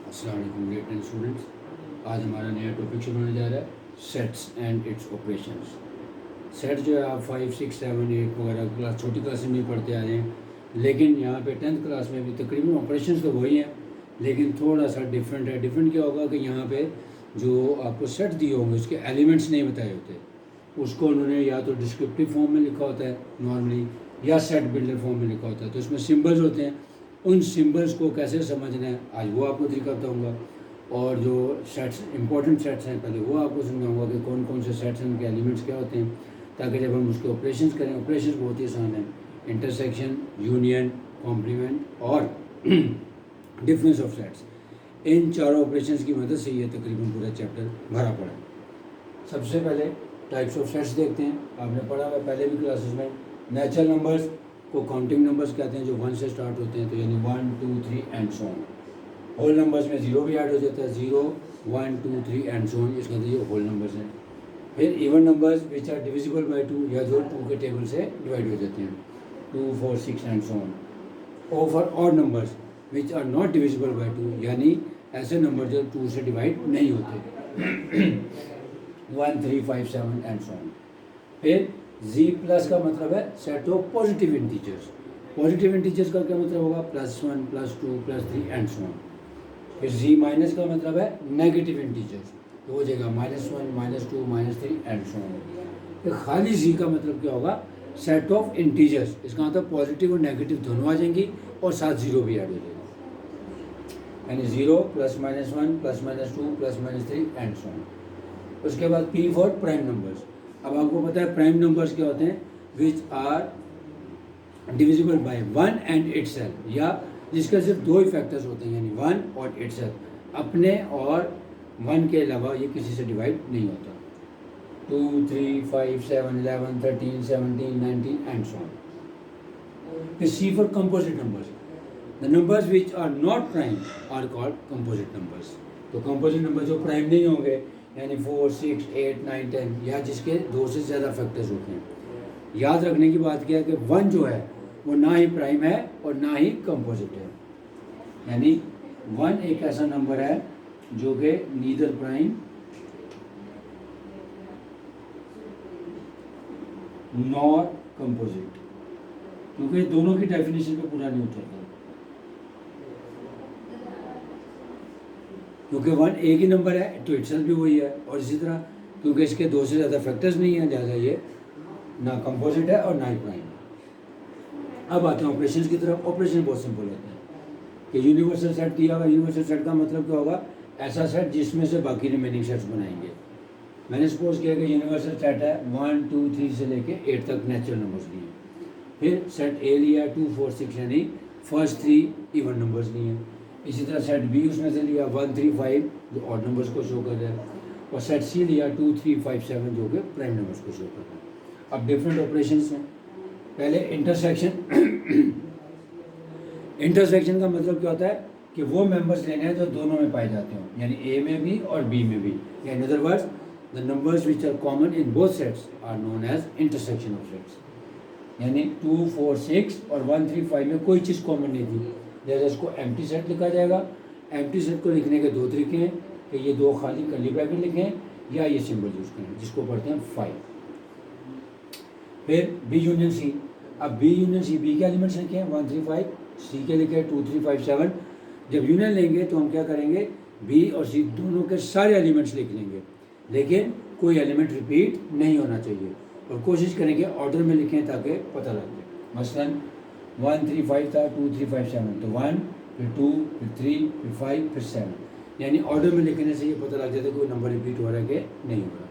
अस्सलाम वालेकुम grade 10 students. आज हमारा नया टॉपिक शुरू होने जा रहा है sets and it's operations. Set जो है आप 5, 6, 7, 8 वगैरह क्लास छोटी क्लासेस में पढ़ते आ रहे हैं, लेकिन यहाँ पे 10th क्लास में भी तकरीबन ऑपरेशंस तो वही हैं, लेकिन थोड़ा सा डिफरेंट है। डिफरेंट क्या होगा कि यहाँ पे जो आपको सेट दिए होंगे उसके एलिमेंट्स नहीं बताए होते, उसको उन्होंने या तो डिस्क्रिप्टिव फॉर्म में लिखा होता है नॉर्मली, या सेट बिल्डर फॉर्म में लिखा होता है। तो इसमें सिम्बल्स होते हैं, उन सिम्बल्स को कैसे समझना है आज वो आपको तरीका बताऊँगा। और जो सेट्स इंपॉर्टेंट सेट्स हैं पहले वो आपको समझाऊँगा कि कौन कौन से सेट्स हैं, उनके एलिमेंट्स क्या होते हैं, ताकि जब हम उसके ऑपरेशंस करें, ऑपरेशंस बहुत ही आसान है। इंटरसेक्शन, यूनियन, कॉम्प्लीमेंट और डिफरेंस ऑफ सेट्स, इन चारों ऑपरेशंस की मदद से ये तकरीबन पूरा चैप्टर भरा पड़ा है। सबसे पहले टाइप्स ऑफ सेट्स देखते हैं। आपने पढ़ा है पहले भी क्लासेस में, नेचुरल नंबर्स को काउंटिंग नंबर्स कहते हैं, जो 1 से स्टार्ट होते हैं, तो यानी 1, 2, 3 and so on. Whole numbers में 0 भी ऐड हो जाता है, 0, 1, 2, 3 एंड सो ऑन, इसके अंदर ये होल नंबर्स हैं। फिर even numbers which are divisible by 2, या जो 2 के टेबल से डिवाइड हो जाते हैं, 2, 4, 6 एंड सो ऑन। और for odd numbers which are not divisible by 2, यानी ऐसे नंबर जो 2 से डिवाइड नहीं होते, 1, 3, 5, 7 एंड सो ऑन। फिर जी प्लस का मतलब है set of positive integers. Positive integers का क्या मतलब होगा, +1, +2, +3 एंड सो ऑन। फिर जी माइनस का मतलब है नेगेटिव इंटीजर्स, तो हो जाएगा -1, -2, -3 एंड सो ऑन। फिर खाली जी का मतलब क्या होगा, सेट ऑफ इंटीजर्स, इसका मतलब पॉजिटिव और नेगेटिव दोनों आ जाएंगी और साथ 0 भी ऐड हो जाएगा, यानी 0 +-1 +-2 +-3 एंड सो ऑन। उसके बाद P फॉर प्राइम नंबर्स। अब आपको पता है प्राइम नंबर्स क्या होते हैं, which are divisible by 1 and itself, या जिसके सिर्फ 2 ही फैक्टर्स होते हैं, यानी 1 और इटसेल्फ। अपने और 1 के अलावा ये किसी से डिवाइड नहीं होता। 2, 3, 5, 7, 11, 13, 17, 19 एंड सो ऑन। फिर C for composite numbers. The numbers which are not prime are called composite numbers. तो कंपोजिट नंबर जो प्राइम नहीं होंगे, यानी 4, 6, 8, 9, 10, या जिसके 2 से ज़्यादा फैक्टर्स होते हैं। याद रखने की बात क्या है कि 1 जो है वो ना ही प्राइम है और ना ही कंपोजिट है, यानी 1 एक ऐसा नंबर है जो कि नीदर प्राइम नॉर कंपोजिट, क्योंकि दोनों की डेफिनेशन पे पूरा नहीं उतरता, क्योंकि 1 एक ही नंबर है तो इटसेल्फ भी वही है, और इसी तरह क्योंकि इसके 2 से ज़्यादा फैक्टर्स नहीं हैं, लिहाजा ये ना कंपोजिट है और ना ही प्राइम। अब आते हैं ऑपरेशंस की तरफ। ऑपरेशन बहुत सिंपल होते हैं कि यूनिवर्सल सेट दिया हुआ, यूनिवर्सल सेट का मतलब क्या होगा, ऐसा सेट जिसमें से बाकी रिमेनिंग सेट्स बनाएंगे। मैंने सपोज किया कि यूनिवर्सल सेट है 1, 2, 3 से लेके 8 तक नेचुरल नंबर्स लिए। फिर सेट ए लिया 2, 4, 6, यानी फर्स्ट 3 इवन नंबर्स लिए। इसी तरह सेट बी उसमें से लिया 1, 3, 5 जो ऑड नंबर्स को शो कर रहा है, और सेट सी लिया 2, 3, 5, 7 जो कि प्राइम नंबर्स को शो कर रहा है। अब डिफरेंट ऑपरेशंस हैं। पहले इंटरसेक्शन। इंटरसेक्शन का मतलब क्या होता है कि वो मेंबर्स लेने हैं जो दोनों में पाए जाते हो, यानी ए में भी और बी में भी, या in other words the numbers which are common in both sets are known as intersection of sets. यानी 2, 4, 6 और 1, 3, 5 में कोई चीज़ कॉमन नहीं थी, जैसे इसको एम्प्टी सेट लिखा जाएगा। एम्प्टी सेट को लिखने के 2 तरीके हैं कि ये 2 खाली कर्ली ब्रैकेट लिखें, या ये सिंबल यूज़ करें जिसको पढ़ते हैं 5। फिर बी यूनियन सी। अब बी यूनियन सी, बी के एलिमेंट्स लिखे हैं 1, 3, 5, सी के लिखे 2, 3, 5, 7। जब यूनियन लेंगे तो हम क्या करेंगे, बी और सी दोनों के सारे एलिमेंट्स लिख लेंगे, लेकिन कोई एलिमेंट रिपीट नहीं होना चाहिए, और कोशिश करेंगे ऑर्डर में लिखें ताकि पता लग जाए। मसलन 1, 3, 5 था, 2, 3, 5, 7, तो 1, फिर 2, फिर 3, फिर 5, फिर 7, यानी ऑर्डर में लिखने से ये पता लग जाता है कोई नंबर रिपीट हो रहा है कि नहीं हो रहा।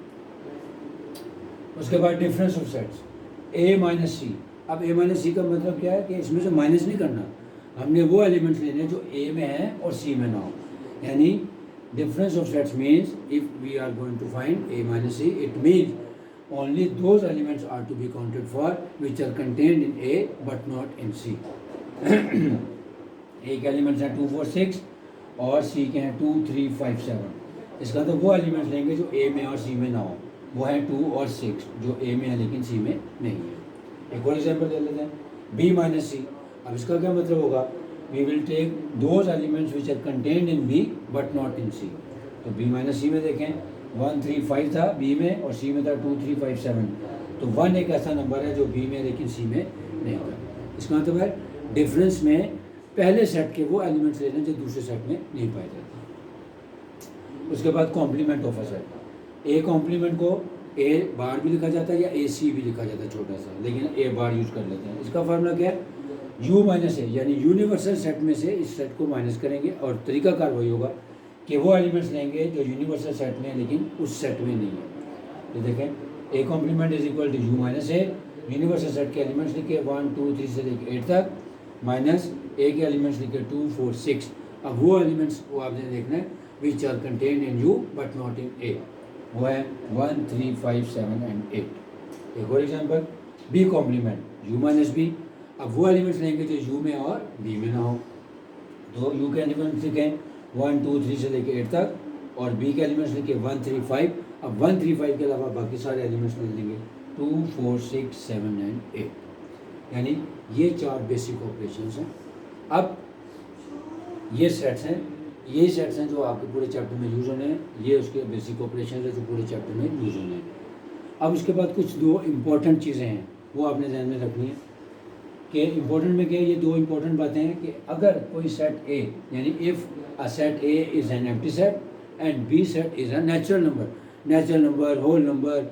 उसके बाद difference of sets A minus C. अब ए माइनस सी का मतलब क्या है कि इसमें से माइनस नहीं करना, हमने वो एलिमेंट्स लेने हैं जो ए में है और सी में ना हो, यानी difference of sets means if we are going to find A minus C, it means only those elements are to be counted for which are contained in A but not in C. A के elements हैं 2, 4, 6 और C के हैं 2, 3, 5, 7। इसका तो वो elements लेंगे जो A में और C में ना हो, वो है 2 और 6 जो A में है लेकिन C में नहीं है। एक और एग्जाम्पल ले लेते हैं, B माइनस C। अब इसका क्या मतलब होगा we will take those elements which are contained in B but not in C. तो बी माइनस सी में देखें 1 3 5 था बी में और सी में था 2 3 5 7। तो 1 एक ऐसा नंबर है जो बी में लेकिन सी में नहीं था। इसका मतलब है डिफरेंस में पहले सेट के वो एलिमेंट्स लेने जो दूसरे सेट में नहीं पाए जाते। उसके बाद complement of a set. A complement को ए बार भी लिखा जाता है या ए सी भी लिखा जाता है छोटा सा, लेकिन ए बार यूज कर लेते हैं। इसका फार्मूला क्या है? यू माइनस ए, यानी यूनिवर्सल सेट में से इस सेट को माइनस करेंगे और तरीकाकार वही होगा कि वो एलिमेंट्स लेंगे जो यूनिवर्सल सेट में है लेकिन उस सेट में नहीं है। तो देखें A complement is equal to U minus A, universal set के एलिमेंट्स लिखे 1 2 3 से लेकर 8 तक, माइनस ए के एलिमेंट्स लिखे 2 4 6। अब वो एलिमेंट्स को आपने देखना है which are contained in U but not in A, वो है 1 3 5 7 एंड 8। एक और example B complement U minus B. अब वो एलिमेंट्स लेंगे जो यू में और बी में ना हो। तो यू के एलिमेंट्स लिखें 1 2 3 से लेकर 8 तक और बी के एलिमेंट्स लिखे 1 3 5। अब 1 3 5 के अलावा बाकी सारे एलिमेंट्स ले लेंगे 2 4 6 7 एंड 8। यानी ये 4 बेसिक ऑपरेशंस हैं। अब ये सेट्स हैं, यही सेट्स हैं जो आपके पूरे चैप्टर में यूज़ होने हैं। ये उसके बेसिक ऑपरेशन है जो पूरे चैप्टर में यूज़ होने हैं। अब उसके बाद कुछ दो इम्पॉर्टेंट चीज़ें हैं वो आपने ध्यान में रखनी है कि इम्पोर्टेंट में क्या है। ये दो इम्पोर्टेंट बातें हैं कि अगर कोई सेट ए, यानी if a set A is an empty set and B set is a natural number, whole number,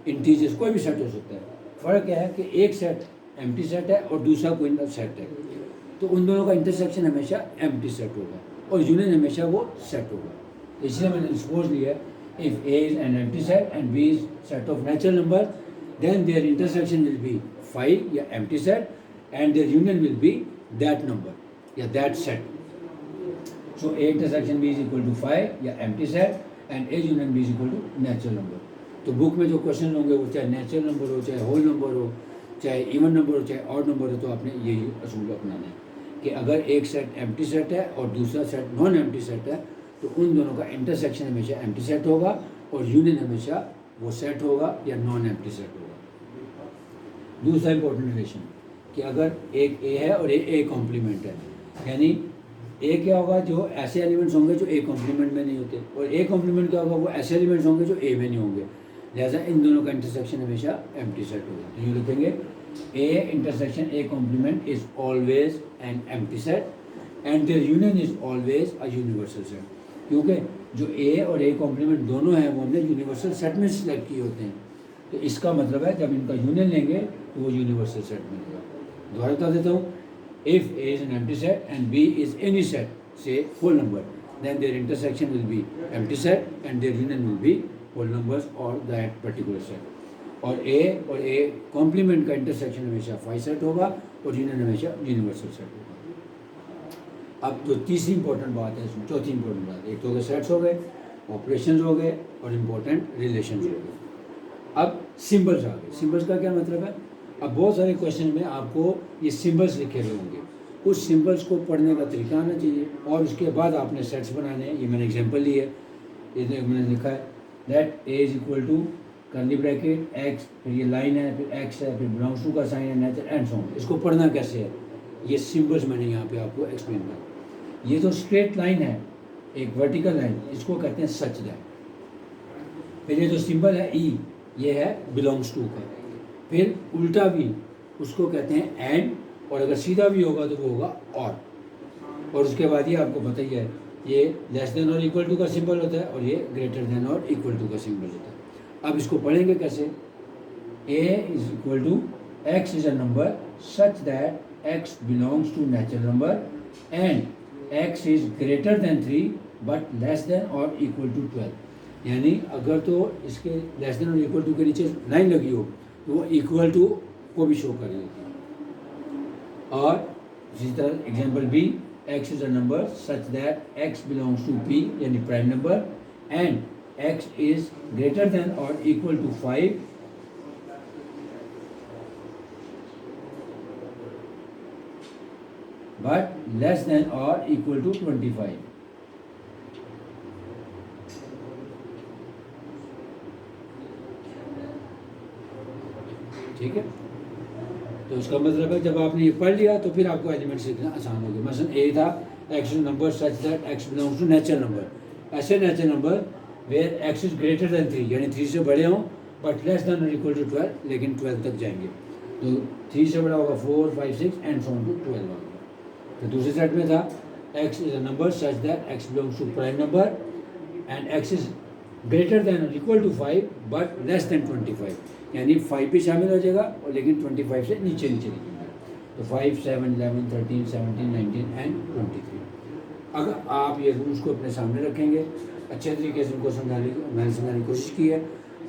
integers, कोई भी सेट हो सकता है। फ़र्क क्या है कि एक सेट एम्प्टी सेट है और दूसरा कोई सेट है, तो उन दोनों का इंटरसेक्शन हमेशा एम्प्टी सेट होगा और यूनियन हमेशा वो सेट होगा। इसलिए मैंने सपोज लिया if A is an empty set and B is set of natural number, then their intersection will be phi या empty set and their union will be that number या that set. So A intersection B is equal to 5 या empty set and A union B is equal to natural number. तो book में जो question होंगे वो चाहे natural number हो, चाहे होल नंबर हो, चाहे इवन नंबर हो, चाहे ऑड नंबर हो, तो आपने यही असूल अपनाना है कि अगर एक सेट एम्प्टी सेट है और दूसरा सेट नॉन एम्प्टी सेट है तो उन दोनों का इंटरसेक्शन हमेशा एम्प्टी सेट होगा और यूनियन हमेशा वो सेट होगा या नॉन एम्प्टी सेट होगा। दूसरा इंपॉर्टेंट रिलेशन कि अगर एक ए है और ए कॉम्प्लीमेंट है, यानी ए क्या होगा जो ऐसे एलिमेंट्स होंगे जो ए कॉम्प्लीमेंट में नहीं होते और ए कॉम्प्लीमेंट क्या होगा वो ऐसे एलिमेंट्स होंगे जो ए में नहीं होंगे। लिहाजा इन दोनों का इंटरसेक्शन हमेशा एम्प्टी सेट होगा। तो ये लिखेंगे A intersection A complement is always an empty set and their union is always a universal set. क्योंकि जो ए और ए कॉम्प्लीमेंट दोनों हैं वो हमने यूनिवर्सल सेट में सिलेक्ट किए होते हैं। तो इसका मतलब है जब इनका यूनियन लेंगे तो वो यूनिवर्सल सेट मिलेगा। दोबारा बता देता हूँ, if A is an empty set and B is any set से whole number, then their intersection will be empty set and their union will be whole numbers और दैट पर्टिकुलर सेट। और A complement का intersection हमेशा 5 set होगा और union हमेशा universal set होगा। अब जो तीसरी इंपॉर्टेंट बात है इसमें, चौथी इंपॉर्टेंट बात, एक तो हो गए सेट्स हो गए, ऑपरेशंस हो गए और इम्पोर्टेंट रिलेशंस हो गए। अब सिंबल्स आ गए। सिंबल्स का क्या मतलब है? अब बहुत सारे क्वेश्चन में आपको ये सिंबल्स लिखे हुए होंगे, उस सिंबल्स को पढ़ने का तरीका आना चाहिए और उसके बाद आपने सेट्स बनाने हैं। ये मैंने एग्जांपल ली है, ये मैंने लिखा है that A is equal to curly bracket X, फिर ये लाइन है, फिर एक्स है, फिर बिलोंग्स टू का साइन है, नेचर एंड सो ऑन। इसको पढ़ना कैसे है, ये सिंबल्स मैंने यहाँ पे आपको एक्सप्लेन किया। ये जो स्ट्रेट लाइन है, एक वर्टिकल लाइन, इसको कहते हैं सच दैट। फिर ये जो सिंबल है ई, ये है बिलोंग्स टू का। फिर उल्टा भी उसको कहते हैं एंड, और अगर सीधा भी होगा तो वो होगा और उसके बाद ये आपको पता ही है, ये लेस देन और इक्वल टू का सिंबल होता है और ये ग्रेटर देन और इक्वल टू का सिंबल होता है। अब इसको पढ़ेंगे कैसे? A is equal to x is a number such that x belongs to natural number and x is greater than 3 but less than और इक्वल टू 12। यानी अगर तो इसके लेस देन और इक्वल टू के नीचे लाइन लगी हो तो वो इक्वल टू को भी शो करेगी। और इसी तरह example B, x is a number such that x belongs to P यानी prime number and x is greater than और equal to 5 but less than और इक्वल टू 25। ठीक है। तो इसका मतलब है जब आपने ये पढ़ लिया तो फिर आपको एलिमेंट सीखना आसान हो गया। मसलन ए था x number such that x belongs to natural number, ऐसे natural number where x is greater than 3, यानी 3 से बड़े हों बट लेस दैन और इक्वल टू 12, लेकिन 12 तक जाएंगे। तो 3 से बड़ा होगा 4, 5, 6 एंड सो ऑन टू 12 होगा। तो दूसरे सेट में था x is a number such that x belongs to prime number and x is greater than और equal to 5 but less than 25, यानी 5 भी शामिल हो जाएगा और लेकिन 25 से नीचे नीचे लिखेंगे। तो 5, 7, 11, 13, 17, 19 एंड 23। अगर आप ये रूल्स को अपने सामने रखेंगे, अच्छे तरीके से उनको मैंने समझाने की कोशिश की है।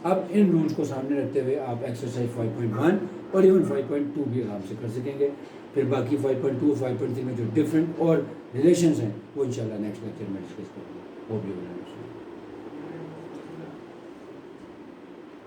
अब इन रूल्स को सामने रखते हुए आप एक्सरसाइज 5.1 और इवन 5.2 भी आराम से कर सकेंगे। फिर बाकी 5.2 और 5.3 में जो डिफरेंट और रिलेशंस हैं वो इंशाल्लाह नेक्स्ट लेक्चर में डिस्कस करेंगे। वो भी बनाना।